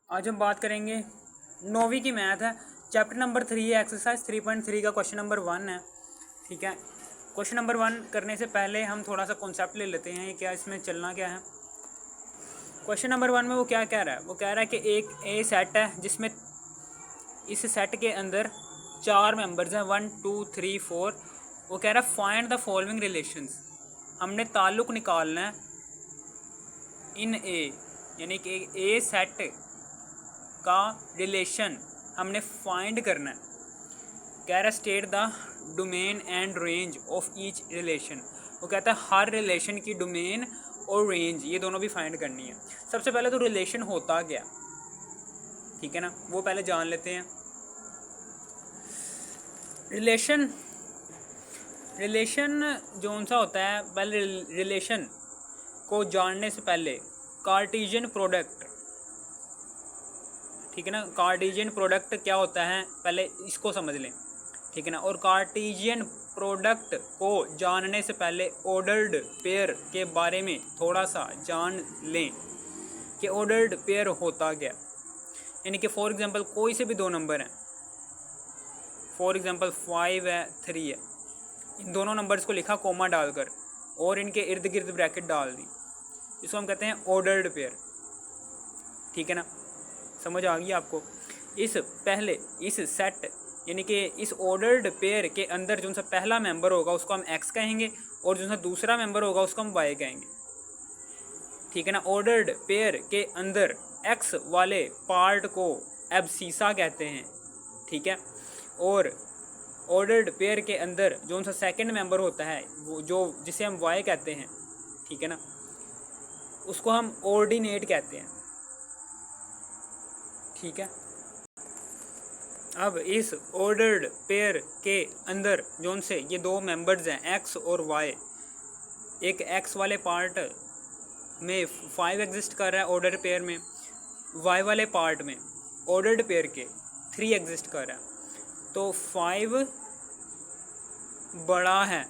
आज हम बात करेंगे 9वीं की मैथ है, चैप्टर नंबर 3 है, एक्सरसाइज 3.3 का क्वेश्चन नंबर 1 है। ठीक है, क्वेश्चन नंबर 1 करने से पहले हम थोड़ा सा कॉन्सेप्ट ले लेते हैं क्या इसमें चलना क्या है। क्वेश्चन नंबर 1 में वो क्या कह रहा है, वो कह रहा है कि एक ए सेट है जिसमें इस सेट के अंदर 4 मेंबर्स हैं 1 2 3 4। वो कह रहा है फाइंड द फॉलोइंग रिलेशंस। हमने ताल्लुक निकालना है इन ए, यानी कि ए सेट का रिलेशन हमने फाइंड करना है। कह रहा state the domain and range of each relation. वो कहता है हर रिलेशन की डोमेन और रेंज ये दोनों भी फाइंड करनी है। सबसे पहले तो रिलेशन होता क्या, ठीक है ना, वो पहले जान लेते हैं। रिलेशन जो सा होता है, पहले रिलेशन को जानने से पहले कार्टेशियन प्रोडक्ट, ठीक है ना, कार्टेशियन प्रोडक्ट क्या होता है पहले इसको समझ लें, ठीक है ना। और कार्टेशियन प्रोडक्ट को जानने से पहले ऑर्डर्ड पेयर के बारे में थोड़ा सा जान लें कि ऑर्डर्ड पेयर होता क्या। यानी कि फॉर एग्जांपल कोई से भी दो नंबर हैं, फॉर एग्जांपल 5 है 3 है, इन दोनों नंबर्स को लिखा कोमा डालकर और इनके इर्द गिर्द ब्रैकेट डाल दी, इसको हम कहते हैं ऑर्डर्ड पेयर, ठीक है ना। समझ आ गई आपको। इस सेट यानी कि इस ऑर्डर्ड पेयर के अंदर जो सा पहला मेंबर होगा उसको हम एक्स कहेंगे और जो सा दूसरा मेंबर होगा उसको हम वाई कहेंगे, ठीक है ना। ऑर्डर्ड पेयर के अंदर एक्स वाले पार्ट को एब्सीसा कहते हैं, ठीक है। और ऑर्डर्ड पेयर के अंदर जो सा सेकंड मेंबर होता है वो जो जिसे हम वाई कहते हैं, ठीक है ना, उसको हम ऑर्डिनेट कहते हैं, ठीक है। अब इस ऑर्डर्ड पेयर के अंदर जोन से ये दो मेंबर्स हैं एक्स और वाई, एक एक्स वाले पार्ट में 5 एग्जिस्ट कर रहा है ऑर्डर्ड पेयर में, वाई वाले पार्ट में ऑर्डर्ड पेयर के 3 एग्जिस्ट कर रहा है। तो 5 बड़ा है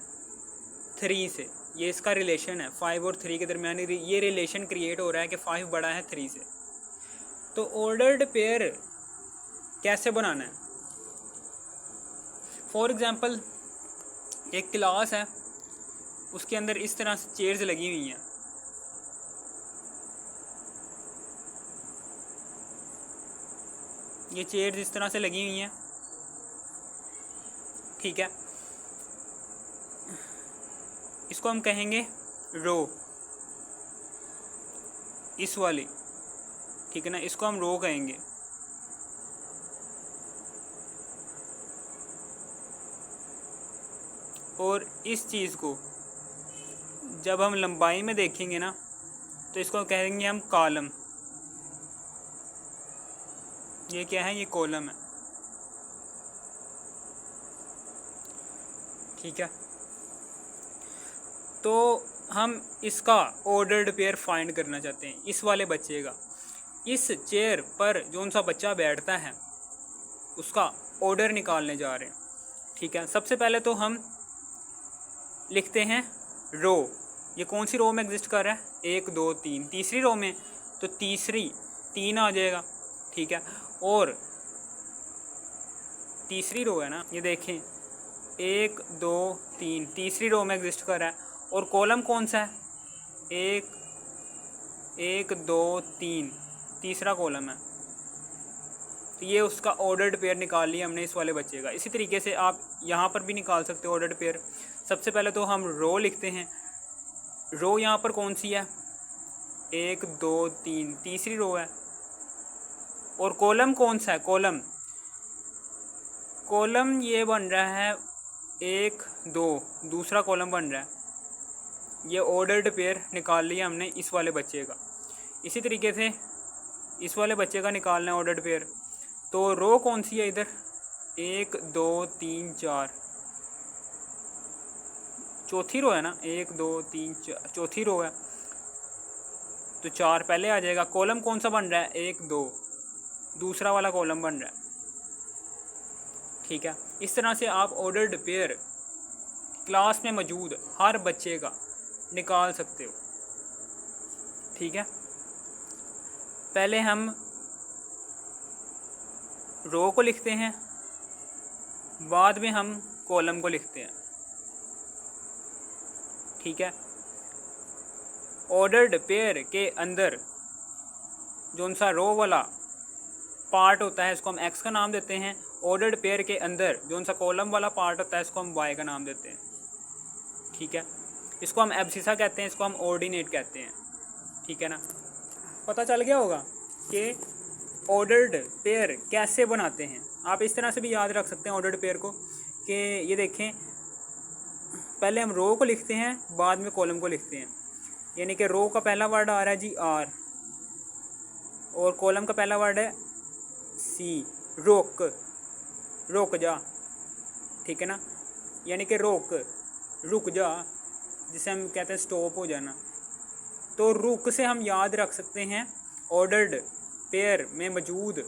3 से, ये इसका रिलेशन है 5 और 3 के दरमियान ये रिलेशन क्रिएट हो रहा है कि 5 बड़ा है 3 से। तो ऑर्डर्ड पेयर कैसे बनाना है, फॉर एग्जांपल एक क्लास है, उसके अंदर इस तरह से चेयर्स लगी हुई हैं, ये चेयर्स इस तरह से लगी हुई हैं, ठीक है। इसको हम कहेंगे रो, इस वाली, ठीक है ना, इसको हम रो कहेंगे। और इस चीज़ को जब हम लंबाई में देखेंगे ना तो इसको कहेंगे हम कॉलम। ये क्या है, ये कॉलम है, ठीक है। तो हम इसका ऑर्डर्ड पेयर फाइंड करना चाहते हैं, इस वाले बच्चे का। इस चेयर पर जो सा बच्चा बैठता है उसका ऑर्डर निकालने जा रहे हैं, ठीक है। सबसे पहले तो हम लिखते हैं रो, ये कौन सी रो में एग्जिस्ट कर रहा है, 1 2 3, तीसरी रो में, तो तीसरी 3 आ जाएगा, ठीक है। और तीसरी रो है ना, ये देखें 1 2 3, तीसरी रो में एग्जिस्ट कर रहा है। और कॉलम कौन सा है, 1 2 3, तीसरा कॉलम है। तो ये उसका ऑर्डर्ड पेयर निकाल लिया हमने इस वाले बच्चे का। इसी तरीके से आप यहाँ पर भी निकाल सकते हो ऑर्डर्ड पेयर। सबसे पहले तो हम रो लिखते हैं, रो यहाँ पर कौन सी है, 1 2 3, तीसरी रो है। और कॉलम कौन सा है, कॉलम ये बन रहा है 1 2, दूसरा कॉलम बन रहा है। ये ऑर्डर्ड पेयर निकाल लिया हमने इस वाले बच्चे का। इसी तरीके से इस वाले बच्चे का निकालना है ऑर्डर्ड पेयर। तो रो कौन सी है इधर, 1 2 3 4, चौथी रो है ना, 1 2 3 4, चौथी रो है, तो 4 पहले आ जाएगा। कॉलम कौन सा बन रहा है, 1 2, दूसरा वाला कॉलम बन रहा है, ठीक है। इस तरह से आप ऑर्डर्ड पेयर क्लास में मौजूद हर बच्चे का निकाल सकते हो, ठीक है। पहले हम रो को लिखते हैं, बाद में हम कॉलम को लिखते हैं। ठीक है। ऑर्डर्ड पेयर के अंदर जो सा रो वाला पार्ट होता है इसको हम एक्स का नाम देते हैं। ऑर्डर्ड पेयर के अंदर जो सा कॉलम वाला पार्ट होता है इसको हम वाई का नाम देते हैं। ठीक है। इसको हम एब्सिसा कहते हैं, इसको हम ऑर्डिनेट कहते हैं। ठीक है ना। पता चल गया होगा कि ऑर्डर्ड पेयर कैसे बनाते हैं। आप इस तरह से भी याद रख सकते हैं ऑर्डर्ड पेयर को कि ये देखें, पहले हम रो को लिखते हैं, बाद में कॉलम को लिखते हैं। यानी कि रो का पहला वर्ड आ रहा है जी आर, और कॉलम का पहला वर्ड है सी, रोक, रोक जा। ठीक है ना। यानी कि रोक, रुक जा, जिसे हम कहते हैं स्टॉप हो जाना। तो रुक से हम याद रख सकते हैं ऑर्डर्ड पेयर में मौजूद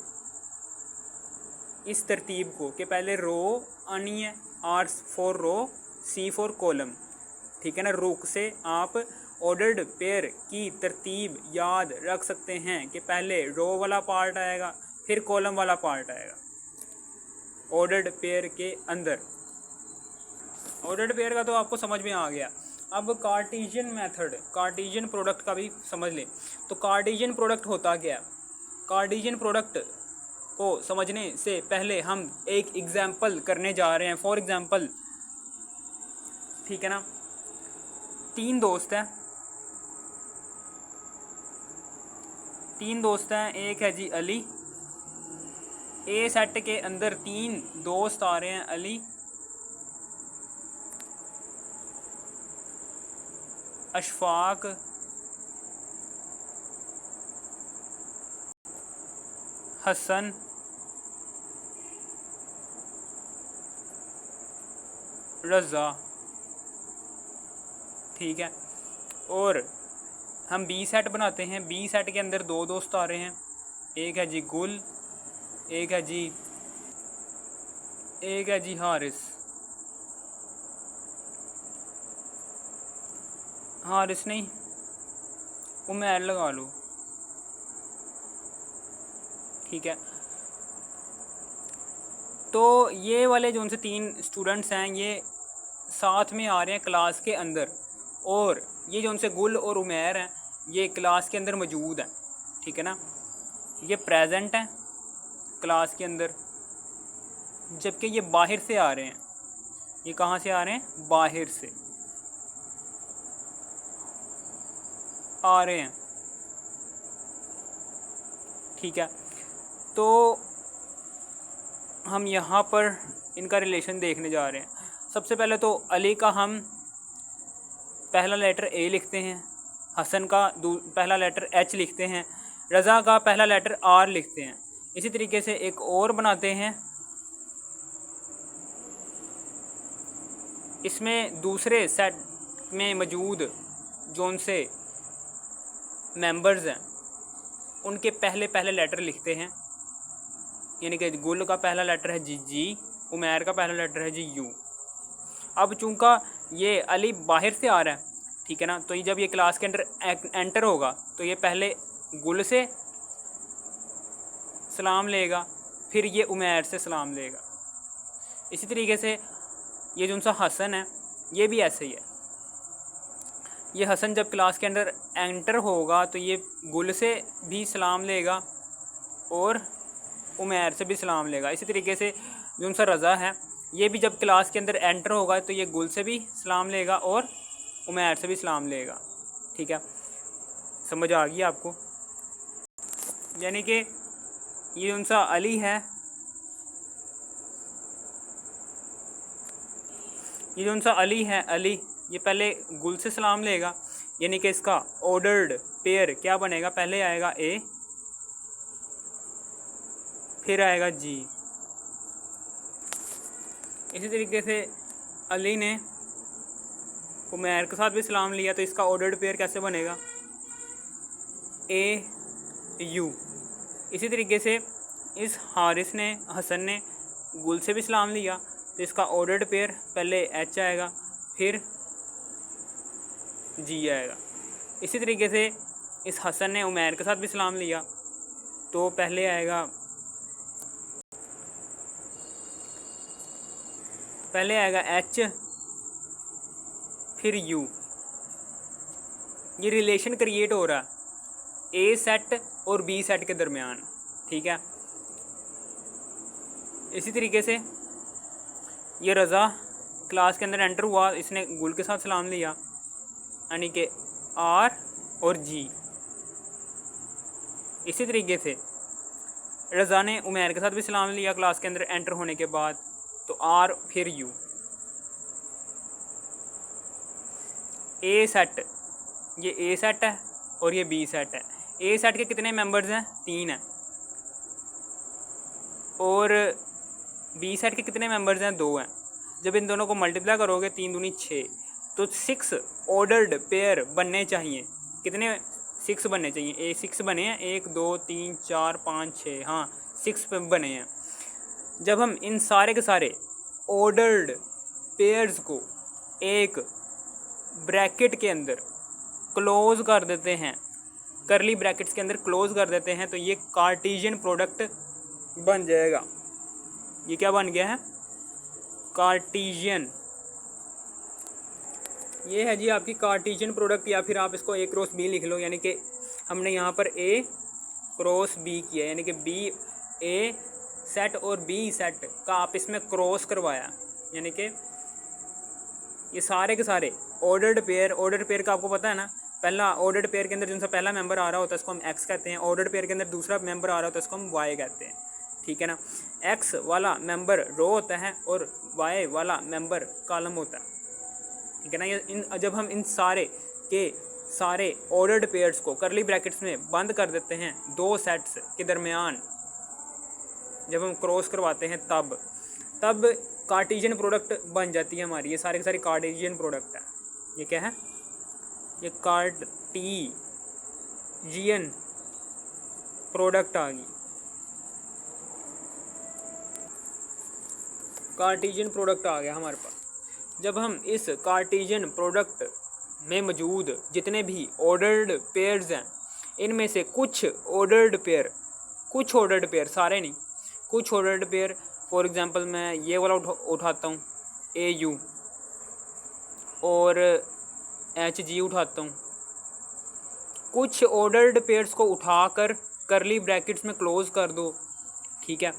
इस तरतीब को कि पहले रो आनी है, R for row, C for column. ठीक है ना। रुक से आप ऑर्डर्ड पेयर की तरतीब याद रख सकते हैं कि पहले रो वाला पार्ट आएगा, फिर कॉलम वाला पार्ट आएगा ऑर्डर्ड पेयर के अंदर। ऑर्डर्ड पेयर का तो आपको समझ में आ गया। अब कार्टेशियन मेथड, कार्टेशियन प्रोडक्ट का भी समझ लें। तो कार्टेशियन प्रोडक्ट होता क्या है? कार्टेशियन प्रोडक्ट को समझने से पहले हम एक एग्जाम्पल करने जा रहे हैं। फॉर एग्जाम्पल, ठीक है ना, तीन दोस्त हैं, एक है जी अली। ए सेट के अंदर तीन दोस्त आ रहे हैं, अली, अशफाक, हसन, रज़ा। ठीक है। और हम बी सेट बनाते हैं। बी सेट के अंदर दो दोस्त आ रहे हैं, एक है जी गुल, एक है जी हारिस। हारिस नहीं, उमैर लगा लो। ठीक है। तो ये वाले जो उनसे तीन स्टूडेंट्स हैं ये साथ में आ रहे हैं क्लास के अंदर, और ये जो उनसे गुल और उमैर हैं ये क्लास के अंदर मौजूद हैं। ठीक है ना। ये प्रेजेंट हैं क्लास के अंदर, जबकि ये बाहर से आ रहे हैं। ये कहाँ से आ रहे हैं? बाहर से आ रहे हैं। ठीक है। तो हम यहाँ पर इनका रिलेशन देखने जा रहे हैं। सबसे पहले तो अली का हम पहला लेटर ए लिखते हैं, हसन का पहला लेटर एच लिखते हैं, रज़ा का पहला लेटर आर लिखते हैं। इसी तरीके से एक और बनाते हैं। इसमें दूसरे सेट में मौजूद जोन से मेंबर्स हैं उनके पहले पहले लेटर लिखते हैं। यानी कि गुल का पहला लेटर है जी, उमैर का पहला लेटर है जी यू। अब चूंकि ये अली बाहर से आ रहा है, ठीक है ना, तो ये जब ये क्लास के अंदर एंटर होगा तो ये पहले गुल से सलाम लेगा, फिर ये उमैर से सलाम लेगा। इसी तरीके से ये जो उनसा हसन है ये भी ऐसे ही है। ये हसन जब क्लास के अंदर एंटर होगा तो ये गुल से भी सलाम लेगा और उमैर से भी सलाम लेगा। इसी तरीके से जो उनसा रज़ा है ये भी जब क्लास के अंदर एंटर होगा तो ये गुल से भी सलाम लेगा और उमैर से भी सलाम लेगा। ठीक है। समझ आ गई आपको? यानी कि ये उनसा अली है, ये जो उनसा अली है, अली ये पहले गुल से सलाम लेगा। यानी कि इसका ऑर्डर्ड पेयर क्या बनेगा? पहले आएगा ए, फिर आएगा जी। इसी तरीके से अली ने उमैर के साथ भी सलाम लिया तो इसका ऑर्डर्ड पेयर कैसे बनेगा? ए यू। इसी तरीके से इस हारिस ने, हसन ने गुल से भी सलाम लिया तो इसका ऑर्डर्ड पेयर पहले एच आएगा फिर जी आएगा। इसी तरीके से इस हसन ने उमैर के साथ भी सलाम लिया तो पहले आएगा पहले आएगा एच फिर यू, ये रिलेशन क्रिएट हो रहा है ए सेट और बी सेट के दरमियान, ठीक है। इसी तरीके से ये रज़ा क्लास के अंदर एंटर हुआ, इसने गुल के साथ सलाम लिया, यानी कि आर और जी। इसी तरीके से रज़ा ने उमैर के साथ भी सलाम लिया क्लास के अंदर एंटर होने के बाद, तो आर फिर यू। ए सेट, ये ए सेट है और ये बी सेट है। ए सेट के कितने मेंबर्स हैं? 3 हैं। और बी सेट के कितने मेंबर्स हैं? 2 हैं। जब इन दोनों को मल्टीप्लाई करोगे 3 दूनी 6, तो 6 ऑर्डर्ड पेयर बनने चाहिए। कितने? 6 बनने चाहिए। 6 बने हैं, 1 2 3 4 5 6, हाँ 6 बने हैं। जब हम इन सारे के सारे ऑर्डर्ड पेयर्स को एक ब्रैकेट के अंदर क्लोज कर देते हैं, करली ब्रैकेट्स के अंदर क्लोज कर देते हैं, तो ये कार्टेशियन प्रोडक्ट बन जाएगा। ये क्या बन गया है? कार्टेशियन। ये है जी आपकी कार्टेशियन प्रोडक्ट, या फिर आप इसको ए क्रॉस बी लिख लो, यानी कि हमने यहाँ पर ए क्रॉस बी किया, यानी कि बी ए सेट और बी सेट का आप इसमें क्रॉस करवाया, यानी कि ये सारे के सारे ऑर्डर्ड पेयर का आपको पता है ना, पहला ऑर्डर्ड पेयर के अंदर जिनसा पहला मेंबर आ रहा होता है उसको हम एक्स कहते हैं, ऑर्डर्ड पेयर के अंदर दूसरा मेंबर आ रहा होता है उसको हम वाई कहते हैं, ठीक है ना। एक्स वाला मेंबर रो होता है और वाई वाला मेंबर कॉलम होता है, ठीक है ना। ये जब हम इन सारे के सारे ऑर्डर्ड पेयर्स को करली ब्रैकेट्स में बंद कर देते हैं, 2 सेट्स के दरमियान जब हम क्रॉस करवाते हैं, तब कार्टेशियन प्रोडक्ट बन जाती है हमारी। ये सारे के सारे कार्टेशियन प्रोडक्ट है। ये क्या है? ये कार्टेशियन प्रोडक्ट आ गई। कार्टेशियन प्रोडक्ट आ गया हमारे पास। जब हम इस कार्टेशियन प्रोडक्ट में मौजूद जितने भी ऑर्डर्ड पेयर्स हैं, इनमें से कुछ ऑर्डर्ड पेयर, सारे नहीं, कुछ ऑर्डर्ड पेयर, फॉर एग्जांपल मैं ये वाला उठाता हूँ ए यू, और एच जी उठाता हूँ। कुछ ऑर्डर्ड पेयर्स को उठाकर करली ब्रैकेट्स में क्लोज कर दो, ठीक है,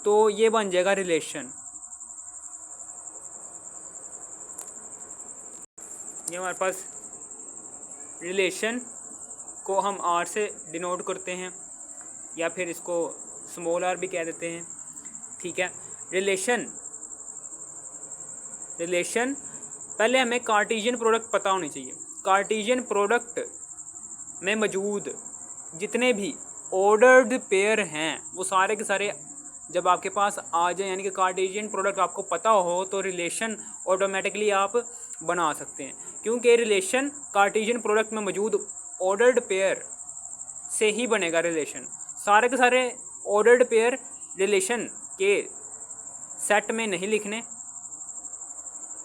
तो ये बन जाएगा रिलेशन। ये हमारे पास रिलेशन को हम आर से डिनोट करते हैं, या फिर इसको स्मॉल आर भी कह देते हैं, ठीक है। रिलेशन पहले हमें कार्टेशियन प्रोडक्ट पता होनी चाहिए। कार्टेशियन प्रोडक्ट में मौजूद जितने भी ऑर्डर्ड पेयर हैं वो सारे के सारे जब आपके पास आ जाए, यानी कि कार्टेशियन प्रोडक्ट आपको पता हो, तो रिलेशन ऑटोमेटिकली आप बना सकते हैं, क्योंकि रिलेशन कार्टेशियन प्रोडक्ट में मौजूद ऑर्डर्ड पेयर से ही बनेगा रिलेशन। सारे के सारे ऑर्डर्ड पेयर रिलेशन के सेट में नहीं लिखने,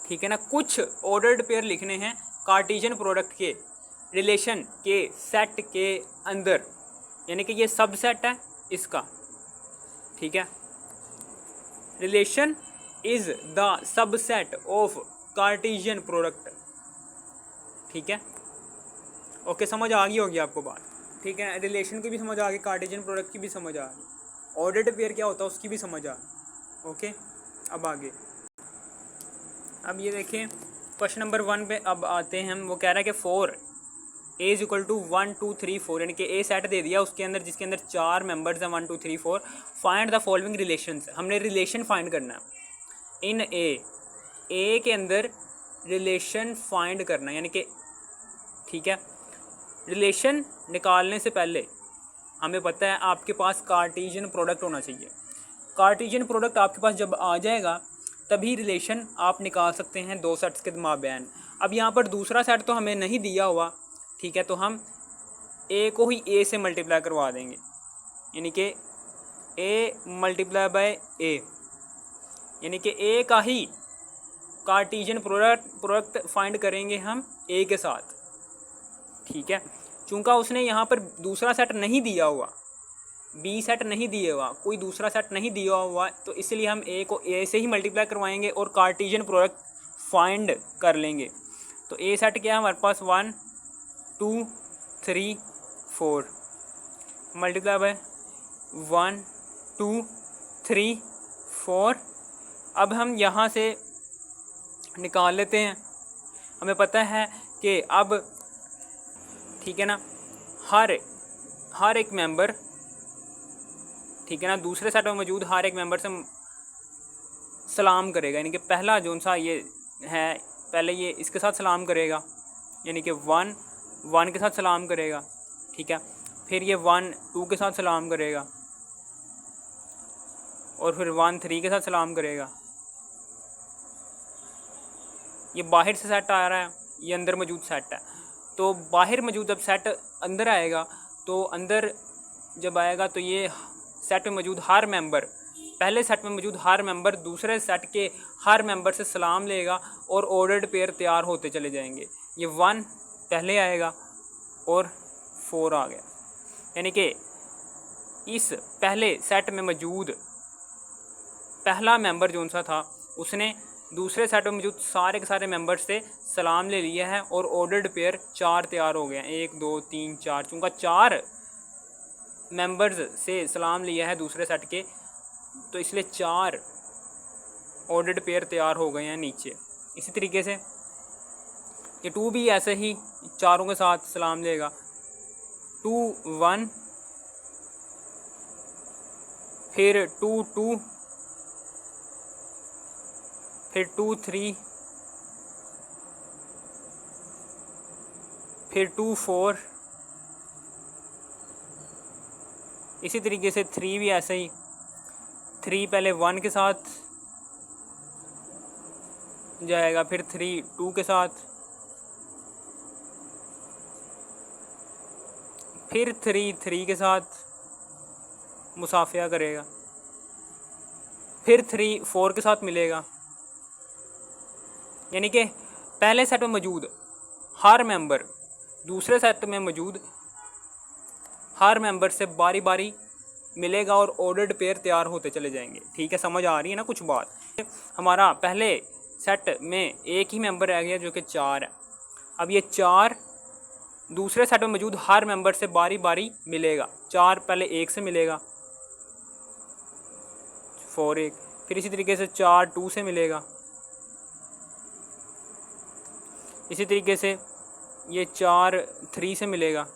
ठीक है ना। कुछ ऑर्डर्ड पेयर लिखने हैं कार्टेशियन प्रोडक्ट के रिलेशन के सेट के अंदर, यानी कि ये सबसेट है इसका, ठीक है। Relation is the subset of Cartesian product, ठीक है। ओके, समझ आ गई होगी आपको बात, ठीक है। रिलेशन की भी समझ आ गई, कार्टेशियन प्रोडक्ट की भी समझ आ गई, ऑर्डर्ड पेयर क्या होता है उसकी भी समझ आ गई। ओके, अब आगे, अब ये देखें क्वेश्चन नंबर 1 पे अब आते हैं हम। वो कह रहा है कि 4 ए इज इक्वल टू 1 2 3 4, यानी कि ए सेट दे दिया, उसके अंदर जिसके अंदर 4 मेंबर्स हैं 1 2 3 4। फाइंड द फॉलोइंग रिलेशंस, हमने रिलेशन फाइंड करना है इन ए के अंदर रिलेशन फाइंड करना, यानी कि ठीक है। रिलेशन निकालने से पहले हमें पता है आपके पास कार्टेशियन प्रोडक्ट होना चाहिए। कार्टेशियन प्रोडक्ट आपके पास जब आ जाएगा तभी रिलेशन आप निकाल सकते हैं 2 सेट्स के माबैन। अब यहाँ पर दूसरा सेट तो हमें नहीं दिया हुआ, ठीक है, तो हम ए को ही ए से मल्टीप्लाई करवा देंगे, यानी कि ए मल्टीप्लाई बाय ए, यानी कि ए का ही कार्टेशियन प्रोडक्ट फाइंड करेंगे हम ए के साथ, ठीक है। चूँकि उसने यहाँ पर दूसरा सेट नहीं दिया हुआ, बी सेट नहीं दिया हुआ, कोई दूसरा सेट नहीं दिया हुआ, तो इसलिए हम ए को ए से ही मल्टीप्लाई करवाएंगे और कार्टेशियन प्रोडक्ट फाइंड कर लेंगे। तो ए सेट क्या है हमारे पास 1 2 3 4 मल्टीप्लाई बाय 1 2 3 4। अब हम यहाँ से निकाल लेते हैं, हमें पता है कि अब ठीक है ना, हर एक मेंबर ठीक है ना दूसरे सेट में मौजूद हर एक मेंबर से सलाम करेगा, यानी कि पहला जो सा ये है पहले ये इसके साथ सलाम करेगा, यानी कि 1 1 के साथ सलाम करेगा, ठीक है। फिर ये 1 2 के साथ सलाम करेगा और फिर 1 3 के साथ सलाम करेगा। ये बाहर से सेट आ रहा है, ये अंदर मौजूद सेट है। तो बाहर मौजूद जब सेट अंदर आएगा, तो अंदर जब आएगा तो ये सेट में मौजूद हर मेंबर, पहले सेट में मौजूद हर मेंबर दूसरे सेट के हर मेंबर से सलाम लेगा और ऑर्डर्ड पेयर तैयार होते चले जाएंगे। ये 1 पहले आएगा और 4 आ गया, यानी कि इस पहले सेट में मौजूद पहला मेंबर जो सा था उसने दूसरे सेट में मौजूद सारे के सारे मेंबर से सलाम ले लिया है और ऑर्डर्ड पेयर 4 तैयार हो गए हैं। 1 2 3 4, चूँकि 4 मेंबर्स से सलाम लिया है दूसरे सेट के, तो इसलिए 4 ऑर्डर्ड पेयर तैयार हो गए हैं नीचे। इसी तरीके से ये 2 भी ऐसे ही चारों के साथ सलाम लेगा, 2 1 फिर 2 2 फिर 2 3 फिर 2 4। इसी तरीके से 3 भी ऐसे ही, 3 पहले 1 के साथ जाएगा, फिर 3 2 के साथ, फिर 3 3 के साथ मुसाफिया करेगा, फिर 3 4 के साथ मिलेगा। यानी कि पहले सेट में मौजूद हर मेंबर दूसरे सेट में मौजूद हर मेंबर से बारी बारी मिलेगा और ऑर्डर्ड पेयर तैयार होते चले जाएंगे। ठीक है, समझ आ रही है ना कुछ बात। हमारा पहले सेट में एक ही मेंबर रह गया जो कि 4 है। अब ये 4 दूसरे सेट में मौजूद हर मेंबर से बारी बारी मिलेगा। 4 पहले 1 से मिलेगा, 4 1, फिर इसी तरीके से 4 2 से मिलेगा, इसी तरीके से ये 4 3 से मिलेगा,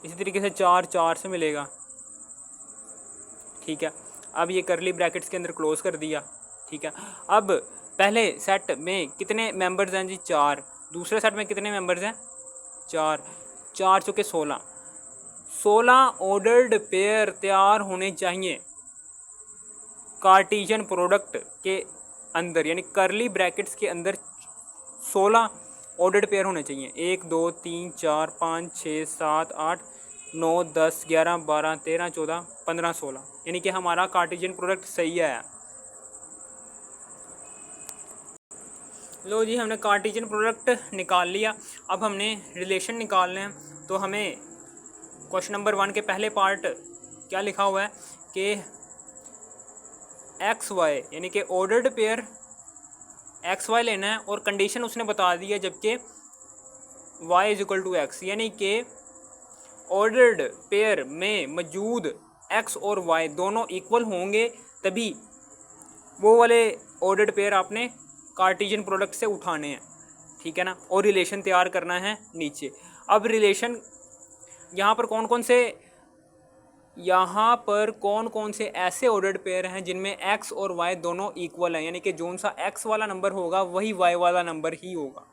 इसी तरीके से 4 4 से मिलेगा। ठीक है, अब ये करली ब्रैकेट्स के अंदर क्लोज कर दिया। ठीक है, अब पहले सेट में कितने मेंबर्स हैं जी? 4। दूसरे सेट में कितने मेंबर्स हैं? 4 4 चुके 16। 16 ऑर्डर्ड पेयर तैयार होने चाहिए कार्टेशियन प्रोडक्ट के अंदर, यानी करली ब्रैकेट्स के अंदर 16 ऑर्डर्ड पेयर होने चाहिए। 1 2 3 4 5 6 7 8 9 10 11 12 13 14 15 16, यानी कि हमारा कार्टेशियन प्रोडक्ट सही है। लो जी, हमने कार्टेशियन प्रोडक्ट निकाल लिया। अब हमने रिलेशन निकालने हैं। तो हमें क्वेश्चन नंबर 1 के पहले पार्ट क्या लिखा हुआ है कि एक्स वाई, यानी कि ऑर्डर्ड पेयर एक्स वाई लेना है और कंडीशन उसने बता दी है, जबकि Y is equal to X, यानी कि ऑर्डर्ड पेयर में मौजूद एक्स और वाई दोनों इक्वल होंगे तभी वो वाले ऑर्डर्ड पेयर आपने कार्टेशियन प्रोडक्ट से उठाने हैं। ठीक है ना, और रिलेशन तैयार करना है नीचे। अब रिलेशन यहाँ पर कौन कौन से ऐसे ऑर्डर्ड पेयर हैं जिनमें एक्स और वाई दोनों इक्वल हैं, यानी कि जोन सा एक्स वाला नंबर होगा वही वाई वाला नंबर ही होगा।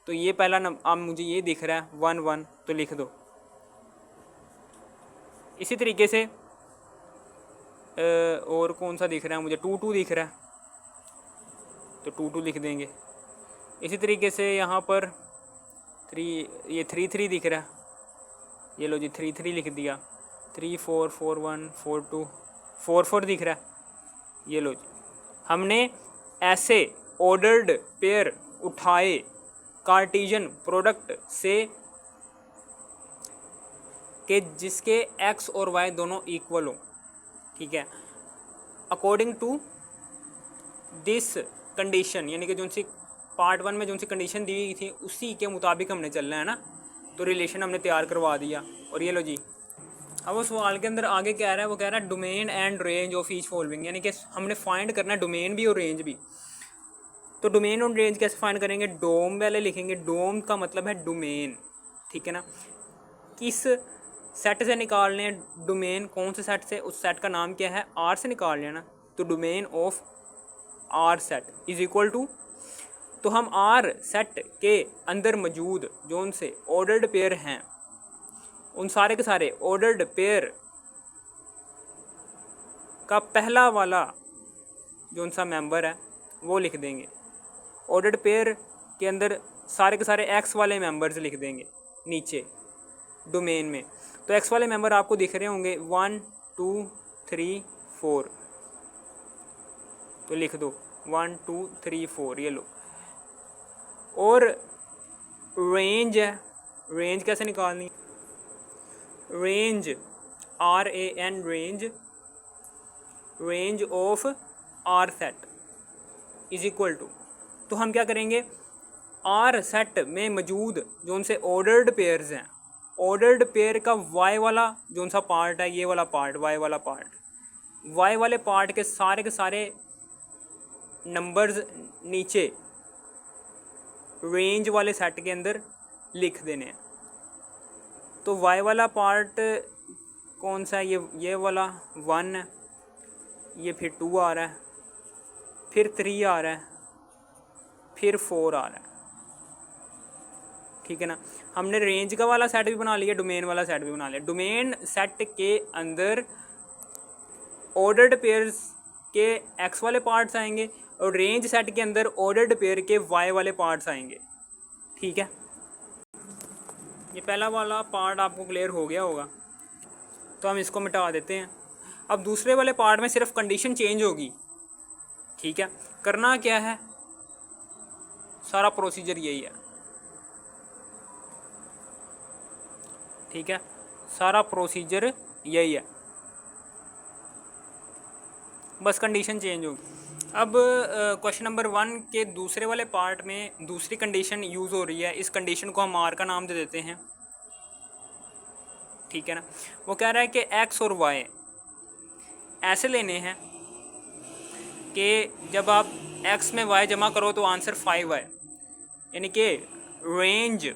तो ये पहला नंबर अब मुझे ये दिख रहा है 1 1, तो लिख दो। इसी तरीके से और कौन सा दिख रहा है मुझे? 2 2 दिख रहा है, तो 2 2 लिख देंगे। इसी तरीके से यहाँ पर 3 3 दिख रहा है, ये लो जी 3 3 लिख दिया। 3 4 4 1 4 2 4 4 दिख रहा है, ये लो जी। हमने ऐसे ऑर्डर्ड पेयर उठाए कार्टेशियन प्रोडक्ट से कि जिसके एक्स और वाई दोनों इक्वल हो, ठीक है, अकॉर्डिंग टू दिस कंडीशन, यानी कि जो सी पार्ट 1 में जो सी कंडीशन दी हुई थी उसी के मुताबिक हमने चलना है ना। तो रिलेशन हमने तैयार करवा दिया। और ये लो जी, अब वो सवाल के अंदर आगे क्या रहा है, वो कह रहा है domain and range of each following, यानी कि हमने फाइंड करना है डोमेन भी और रेंज भी। तो डोमेन और रेंज कैसे फाइंड करेंगे, डोम पहले लिखेंगे, डोम का मतलब है डोमेन, ठीक है ना। किस सेट से निकालने हैं डोमेन, कौन से सेट से, उस सेट का नाम क्या है, आर से निकाल लेना। तो domain of R set is equal to, तो हम आर सेट के अंदर मौजूद जो उनसे ऑर्डर्ड पेयर हैं उन सारे के सारे ऑर्डर्ड पेयर का पहला वाला जो उनसा मेंबर है वो लिख देंगे। ऑर्डर्ड पेयर के अंदर सारे के सारे एक्स वाले मेंबर्स लिख देंगे नीचे डोमेन में। तो एक्स वाले मेंबर आपको दिख रहे होंगे 1 2 3 4, तो लिख दो 1 2 3 4, ये लो। और रेंज है, रेंज कैसे निकालनी, range RAN, range of R set is equal to, तो हम क्या करेंगे, आर सेट में मौजूद जो उनसे ऑर्डर्ड पेयर्स हैं, ऑर्डर्ड पेयर का वाई वाला जो उनसा पार्ट है, ये वाला पार्ट, वाई वाला पार्ट, वाई वाले पार्ट के सारे नंबर्स नीचे रेंज वाले सेट के अंदर लिख देने हैं। तो वाई वाला पार्ट कौन सा है, ये वाला 1 है, ये फिर 2 आ रहा है, फिर 3 आ रहा है, फिर 4 आ रहा है, ठीक है ना। हमने रेंज का वाला सेट भी बना लिया, डोमेन वाला सेट भी बना लिया। डोमेन सेट के अंदर ऑर्डर्ड पेयर्स के एक्स वाले पार्ट्स आएंगे और रेंज सेट के अंदर ऑर्डर्ड पेयर के वाई वाले पार्ट्स आएंगे, ठीक है। ये पहला वाला पार्ट आपको क्लियर हो गया होगा, तो हम इसको मिटा देते हैं। अब दूसरे वाले पार्ट में सिर्फ कंडीशन चेंज होगी, ठीक है। करना क्या है, सारा प्रोसीजर यही है, ठीक है, सारा प्रोसीजर यही है, बस कंडीशन चेंज होगी। अब क्वेश्चन नंबर 1 के दूसरे वाले पार्ट में दूसरी कंडीशन यूज़ हो रही है, इस कंडीशन को हम आर का नाम दे देते हैं, ठीक है ना। वो कह रहा है कि एक्स और वाई ऐसे लेने हैं कि जब आप एक्स में वाई जमा करो तो आंसर 5 आए, यानी कि रेंज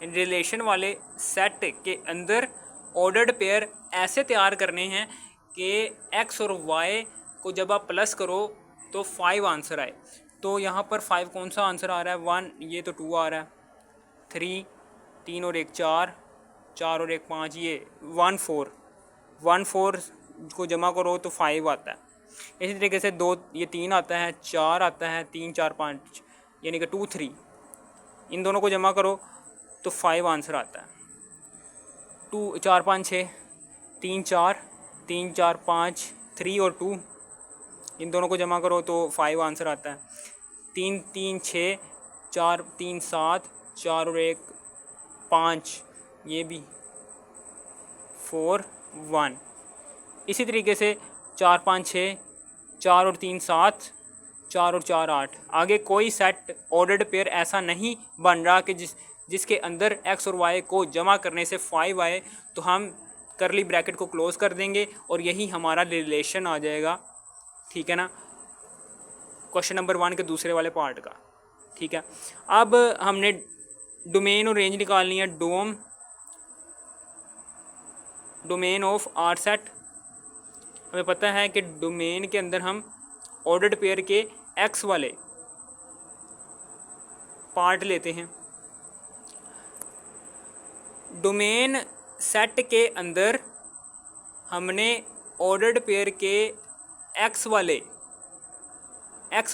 रिलेशन वाले सेट के अंदर ऑर्डर्ड पेयर ऐसे तैयार करने हैं कि एक्स और वाई को जब आप प्लस करो तो 5 आंसर आए। तो यहाँ पर 5 कौन सा आंसर आ रहा है, 1, ये तो 2 आ रहा है, 3, 3 और 1 4, 4 और 1 5, ये 1 4, 1 4 को जमा करो तो 5 आता है। इसी तरीके से 2, ये 3 आता है, 4 आता है, 3 4 5, यानी कि 2 3, इन दोनों को जमा करो तो 5 आंसर आता है। 2 4 5 6, 3 4, 3 4 5, 3 और 2, इन दोनों को जमा करो तो 5 आंसर आता है। 3 3 6, 4 3 7, 4 और 1 5, ये भी 4 1। इसी तरीके से 4 5 6, 4 और 3 7, 4 और 4 8। आगे कोई सेट ऑर्डर्ड पेयर ऐसा नहीं बन रहा कि जिसके अंदर एक्स और वाई को जमा करने से 5 आए, तो हम करली ब्रैकेट को क्लोज कर देंगे और यही हमारा रिलेशन आ जाएगा, ठीक है ना, क्वेश्चन नंबर 1 के दूसरे वाले पार्ट का, ठीक है। अब हमने डोमेन और रेंज निकालनी है। डोमेन ऑफ आर सेट, हमें पता है कि डोमेन के अंदर हम ऑर्डर्ड पेयर के एक्स वाले पार्ट लेते हैं। डोमेन सेट के अंदर हमने ऑर्डर्ड पेयर के एक्स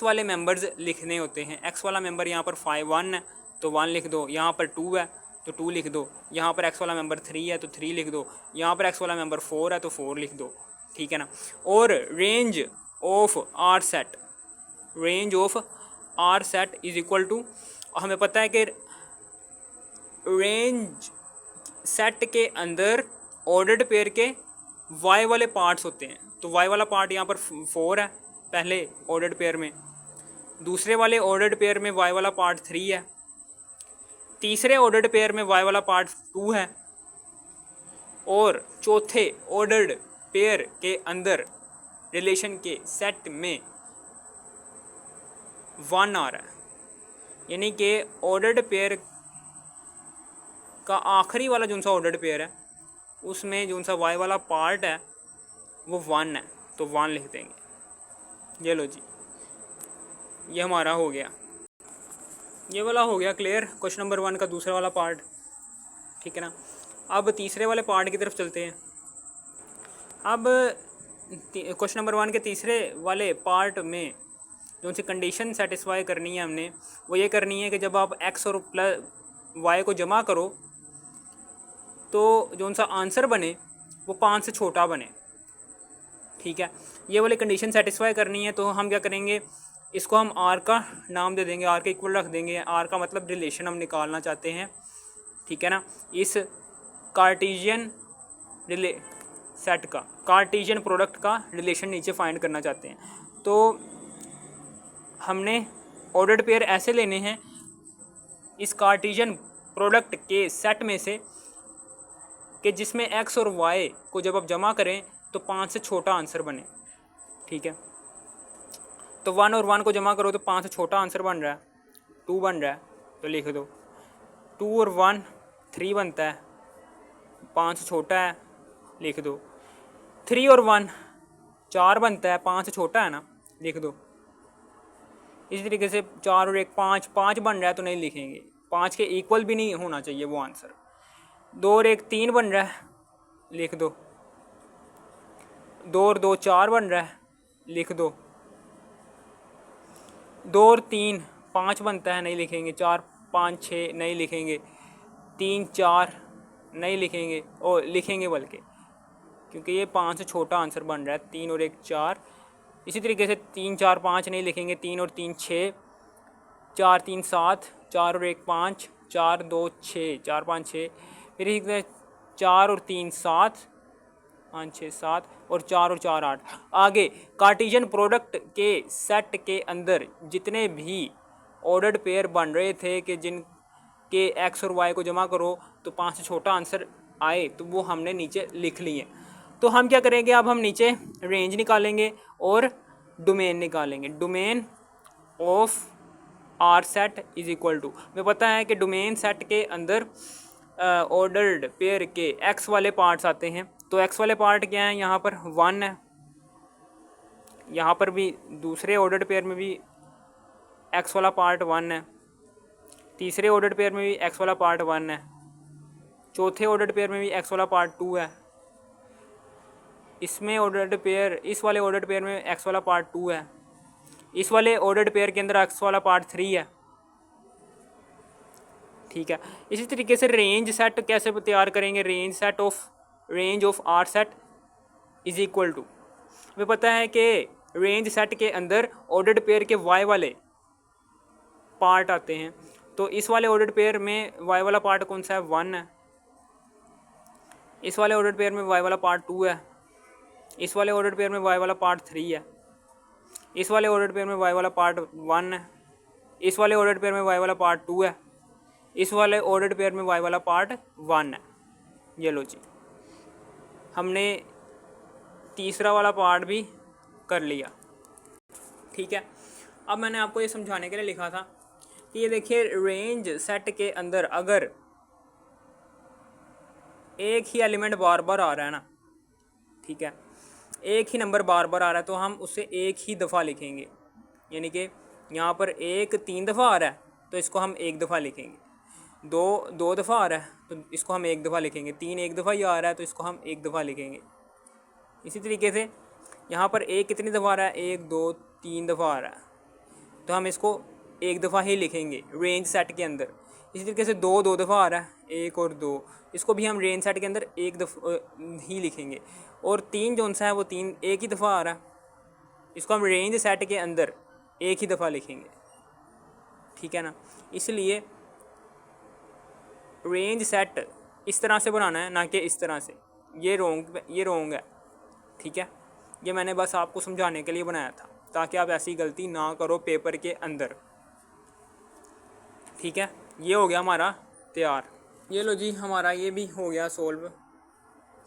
वाले मेंबर्स लिखने होते हैं। एक्स वाला मेंबर यहाँ पर 5 1 है तो 1 लिख दो, यहाँ पर 2 है तो 2 लिख दो, यहाँ पर एक्स वाला मेंबर 3 है तो 3 लिख दो, यहाँ पर एक्स वाला मेंबर 4 है तो 4 लिख दो, ठीक है ना। और range of R set, range of R set is equal to, हमें पता है कि रेंज सेट के अंदर ऑर्डर्ड पेयर के वाई वाले पार्ट्स होते हैं। तो वाई वाला पार्ट यहाँ पर 4 है पहले ऑर्डर्ड पेयर में, दूसरे वाले ऑर्डर्ड पेयर में वाई वाला पार्ट 3 है, तीसरे ऑर्डर्ड पेयर में वाई वाला पार्ट 2 है, और चौथे ऑर्डर्ड पेयर के अंदर रिलेशन के सेट में 1 आ रहा है। यानी कि ऑर्डर्ड पेयर का आखिरी वाला जो सा ऑर्डर्ड पेयर है उसमें जो सा वाई वाला पार्ट है वो 1 है, तो 1 लिख देंगे। ये लो जी, ये हमारा हो गया, ये वाला हो गया क्लियर, क्वेश्चन नंबर 1 का दूसरा वाला पार्ट। ठीक है ना। अब तीसरे वाले पार्ट की तरफ चलते हैं। अब क्वेश्चन नंबर 1 के तीसरे वाले पार्ट में जो सी कंडीशन सेटिस्फाई करनी है हमने, वो ये करनी है कि जब आप x और प्लस y को जमा करो तो जो सा आंसर बने वो 5 से छोटा बने। ठीक है, ये वाली कंडीशन सेटिस्फाई करनी है। तो हम क्या करेंगे, इसको हम r का नाम दे देंगे, r के इक्वल रख देंगे। r का मतलब रिलेशन हम निकालना चाहते हैं। ठीक है ना। इस कार्टेशियन सेट का, कार्टेशियन प्रोडक्ट का रिलेशन नीचे फाइंड करना चाहते हैं। तो हमने ऑर्डर्ड पेयर ऐसे लेने हैं इस कार्टेशियन प्रोडक्ट के सेट में से कि जिसमें x और y को जब आप जमा करें तो 5 से छोटा आंसर बने। ठीक है, तो 1 और 1 को जमा करो तो 5 से छोटा आंसर बन रहा है, 2 बन रहा है, तो लिख दो। 2 और 1 3 बनता है, 5 से छोटा है, लिख दो। 3 और 1 4 बनता है, 5 से छोटा है ना, लिख दो। इसी तरीके से 4 और 1 5, 5 बन रहा है तो नहीं लिखेंगे, 5 के इक्वल भी नहीं होना चाहिए वो आंसर। 2 और 1 3 बन रहा है, लिख दो। 2 और 2 4 बन रहा है, लिख दो। 2 और 3 5 बनता है, नहीं लिखेंगे। 4 5 6 नहीं लिखेंगे। 3 4 नहीं लिखेंगे, और लिखेंगे बल्कि, क्योंकि ये 5 से छोटा आंसर बन रहा है। 3 और 1 4। इसी तरीके से 3 4 5 नहीं लिखेंगे। 3 और 3 6, 4 3 7, 4 और 1 5, 4 2 6, 4 5 6। फिर इसी तरह 4 और 3 7, 5 6 7, और 4 और 4 8। आगे कार्टेशियन प्रोडक्ट के सेट के अंदर जितने भी ऑर्डर्ड पेयर बन रहे थे कि जिन के x और y को जमा करो तो 5 से छोटा आंसर आए, तो वो हमने नीचे लिख लिए। तो हम क्या करेंगे, अब हम नीचे रेंज निकालेंगे और डोमेन निकालेंगे। Domain of R set is equal to, हमें पता है कि डोमेन सेट के अंदर ऑर्डर्ड पेयर के x वाले पार्ट्स आते हैं। तो x वाले पार्ट क्या हैं, यहाँ पर 1 है, यहाँ पर भी दूसरे ऑर्डर्ड पेयर में भी x वाला पार्ट 1 है, तीसरे ऑर्डर्ड पेयर में भी x वाला पार्ट 1 है, चौथे ऑर्डर्ड पेयर में भी x वाला पार्ट 2 है, इसमें ऑर्डर्ड पेयर, इस वाले ऑर्डर्ड पेयर में x वाला पार्ट 2 है, इस वाले ऑर्डर्ड पेयर के अंदर x वाला पार्ट 3 है। ठीक है, इसी तरीके से रेंज सेट कैसे तैयार करेंगे, range of R set is equal to, हमें पता है कि रेंज सेट के अंदर ऑर्डर्ड पेयर के y वाले पार्ट आते हैं। तो इस वाले ऑर्डर्ड पेयर में y वाला पार्ट कौन सा है, 1 है। इस वाले ऑर्डर्ड पेयर में y वाला पार्ट 2 है। इस वाले ऑर्डर्ड पेयर में y वाला पार्ट 3 है। इस वाले ऑर्डर्ड पेयर में y वाला पार्ट 1 है। इस वाले ऑर्डर्ड पेयर में y वाला पार्ट 2 है। इस वाले ऑर्डर्ड पेयर में y वाला पार्ट 1 है। ये लो जी, हमने तीसरा वाला पार्ट भी कर लिया। ठीक है, अब मैंने आपको ये समझाने के लिए लिखा था कि ये देखिए रेंज सेट के अंदर अगर एक ही एलिमेंट बार बार आ रहा है ना, ठीक है, एक ही नंबर बार बार आ रहा है तो हम उसे एक ही दफ़ा लिखेंगे। यानी कि यहाँ पर 1 3 दफ़ा आ रहा है तो इसको हम 1 दफ़ा लिखेंगे। 2 दफ़ा आ रहा है तो इसको हम 1 दफ़ा लिखेंगे। 3 1 दफ़ा ही आ रहा है तो इसको हम 1 दफ़ा लिखेंगे। इसी तरीके से यहाँ पर 1 कितनी दफ़ा आ रहा है, 1 2 3 दफ़ा आ रहा है तो हम इसको 1 दफ़ा ही लिखेंगे रेंज सेट के अंदर। इसी तरीके से 2 दफ़ा आ रहा है, 1 और 2, इसको भी हम रेंज सेट के अंदर 1 दफ़ा ही लिखेंगे। और 3 जो सा है वो 3 1 ही दफ़ा आ रहा है, इसको हम रेंज सेट के अंदर 1 ही दफ़ा लिखेंगे। ठीक है ना, इसलिए रेंज सेट इस तरह से बनाना है, ना कि इस तरह से। ये रोंग है, ठीक है। ये मैंने बस आपको समझाने के लिए बनाया था, ताकि आप ऐसी गलती ना करो पेपर के अंदर, ठीक है। ये हो गया हमारा तैयार। ये लो जी, हमारा ये भी हो गया सोल्व,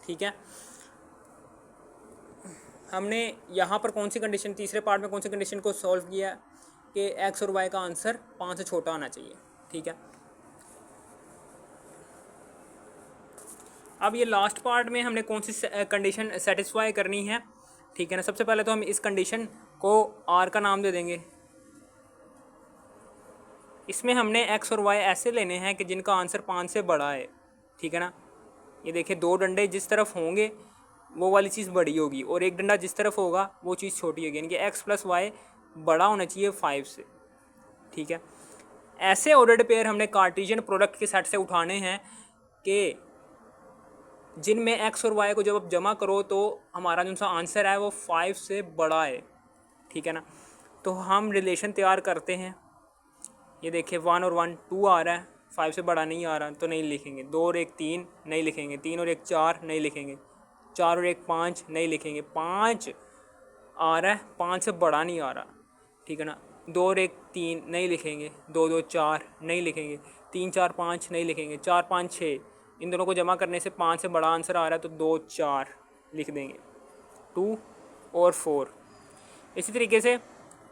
ठीक है। हमने यहाँ पर कौन सी कंडीशन, तीसरे पार्ट में कौन सी कंडीशन को सॉल्व किया कि एक्स और वाई का आंसर 5 से छोटा आना चाहिए, ठीक है। अब ये लास्ट पार्ट में हमने कौन सी कंडीशन सेटिस्फाई करनी है, ठीक है ना। सबसे पहले तो हम इस कंडीशन को आर का नाम दे देंगे। इसमें हमने एक्स और वाई ऐसे लेने हैं कि जिनका आंसर 5 से बड़ा है, ठीक है ना। ये देखिए, 2 डंडे जिस तरफ होंगे वो वाली चीज़ बड़ी होगी, और एक डंडा जिस तरफ होगा वो चीज़ छोटी होगी, यानी कि एक्स प्लस वाई बड़ा होना चाहिए 5 से, ठीक है। ऐसे ऑर्डर्ड पेयर हमने कार्टेशियन प्रोडक्ट के सेट से उठाने हैं कि जिनमें एक्स और वाई को जब आप जमा करो तो हमारा जो सा आंसर है वो 5 से बड़ा है, ठीक है ना। तो हम रिलेशन तैयार करते हैं। ये देखिए, 1 और 1 2 आ रहा है, 5 से बड़ा नहीं आ रहा तो नहीं लिखेंगे। 2 और 1 3 नहीं लिखेंगे। 3 और 1 4 नहीं लिखेंगे। 4 और 1 5 नहीं लिखेंगे। 5 आ रहा है, 5 से बड़ा नहीं आ रहा, ठीक है ना। 2 और 1 3 नहीं लिखेंगे। 2 2 4 नहीं लिखेंगे। 3 4 5 नहीं लिखेंगे। 4 5 6, इन दोनों को जमा करने से 5 से बड़ा आंसर आ रहा है तो 2 4 लिख देंगे। 2 और 4। इसी तरीके से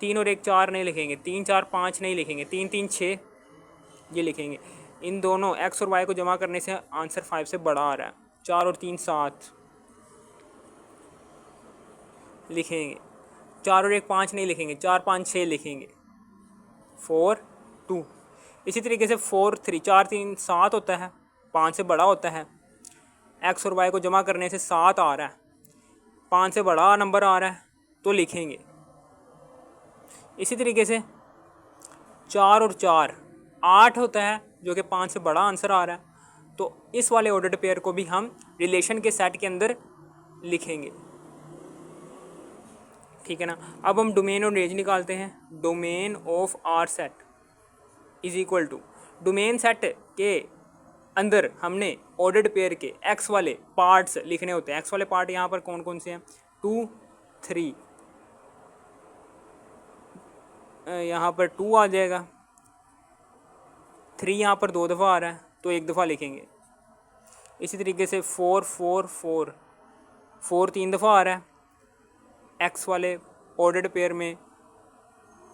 3 और 1 4 नहीं लिखेंगे। 3 4 5 नहीं लिखेंगे। 3 3 6 ये लिखेंगे। इन दोनों एक्स और वाई को जमा करने से आंसर 5 से बड़ा आ रहा है। 4 और 3 7 लिखेंगे। 4 और 1 5 नहीं लिखेंगे। 4 5 6 लिखेंगे। 4 2। इसी तरीके से 4 3 4 3 7 होता है, 5 से बड़ा होता है। एक्स और वाई को जमा करने से 7 आ रहा है, 5 से बड़ा नंबर आ रहा है तो लिखेंगे। इसी तरीके से 4 और 4 8 होता है, जो कि 5 से बड़ा आंसर आ रहा है, तो इस वाले ऑर्डर्ड पेयर को भी हम रिलेशन के सेट के अंदर लिखेंगे, ठीक है ना। अब हम डोमेन और रेंज निकालते हैं। Domain of R set is equal to, domain set के अंदर हमने ऑर्डर्ड पेयर के एक्स वाले पार्ट्स लिखने होते हैं। एक्स वाले पार्ट यहाँ पर कौन कौन से हैं? 2 3, यहाँ पर 2 आ जाएगा। 3 यहाँ पर 2 दफ़ा आ रहा है तो 1 दफ़ा लिखेंगे। इसी तरीके से 4 4 4 4 3 दफ़ा आ रहा है एक्स वाले ऑर्डर्ड पेयर में,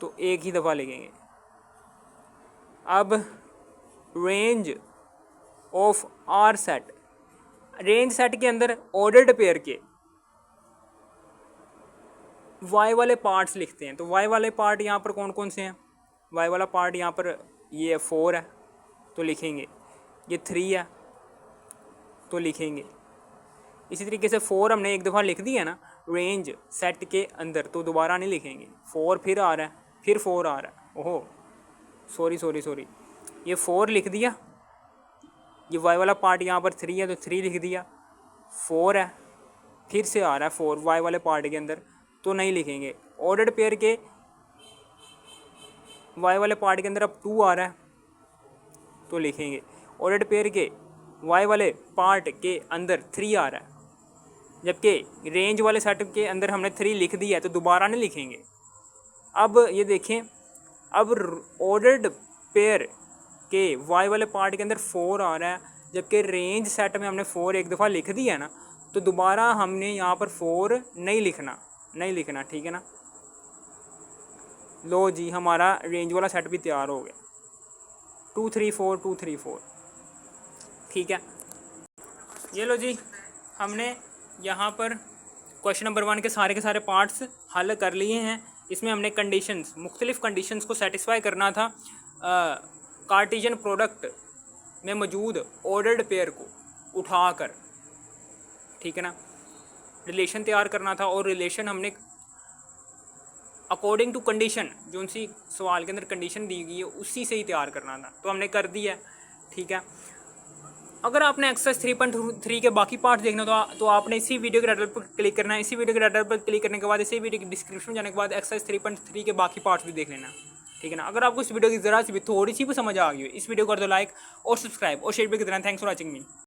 तो 1 ही दफ़ा लिखेंगे। अब range of R set, range set के अंदर ऑर्डर्ड पेयर के वाई वाले पार्ट्स लिखते हैं। तो वाई वाले पार्ट यहाँ पर कौन कौन से हैं? वाई वाला पार्ट यहाँ पर ये 4 है तो लिखेंगे। ये 3 है तो लिखेंगे। इसी तरीके से 4 हमने 1 दफ़ा लिख दिया ना रेंज सेट के अंदर, तो दोबारा नहीं लिखेंगे। 4 फिर आ रहा है, फिर 4 आ रहा है, ओहो सॉरी, ये 4 लिख दिया। ये वाई वाला पार्ट यहाँ पर 3 है तो 3 लिख दिया। 4 है, फिर से आ रहा है 4 वाई वाले पार्ट के अंदर, तो नहीं लिखेंगे। ऑर्डर्ड पेयर के वाई वाले पार्ट के अंदर अब 2 आ रहा है तो लिखेंगे। ऑर्डर्ड पेयर के वाई वाले पार्ट के अंदर 3 आ रहा है, जबकि रेंज वाले सेट के अंदर हमने 3 लिख दिया है तो दोबारा नहीं लिखेंगे। अब ये देखें, अब ऑर्डर्ड पेयर के वाई वाले पार्ट के अंदर 4 आ रहा है, जबकि रेंज सेट में हमने 4 1 दफ़ा लिख दिया ना, तो दोबारा हमने यहाँ पर 4 नहीं लिखना, ठीक है ना। लो जी, हमारा रेंज वाला सेट भी तैयार हो गया। 2 3 4 2 3 4, ठीक है। ये लो जी, हमने यहाँ पर क्वेश्चन नंबर 1 के सारे पार्ट्स हल कर लिए हैं। इसमें हमने कंडीशंस, मुख्तलिफ़ कंडीशंस को सेटिस्फाई करना था कार्टेशियन प्रोडक्ट में मौजूद ऑर्डर्ड पेयर को उठाकर, ठीक है ना। रिलेशन तैयार करना था, और रिलेशन हमने अकॉर्डिंग टू कंडीशन, जो उनसी सवाल के अंदर कंडीशन दी गई है उसी से ही तैयार करना था, तो हमने कर दिया, ठीक है। अगर आपने एक्सरसाइज 3.3 के बाकी पार्ट देखना तो आपने इसी वीडियो के टाइटल पर क्लिक करना है। इसी वीडियो के टाइटल पर क्लिक करने के बाद इसी वीडियो की डिस्क्रिप्शन में जाने के बाद एक्सरसाइज 3.3 के बाकी पार्ट्स भी देख लेना, ठीक है ना। अगर आपको इस वीडियो की ज़रा सी भी थोड़ी सी भी समझ आ गई हो, इस वीडियो को कर दो लाइक और सब्सक्राइब और शेयर भी कर देना। Thanks for watching me.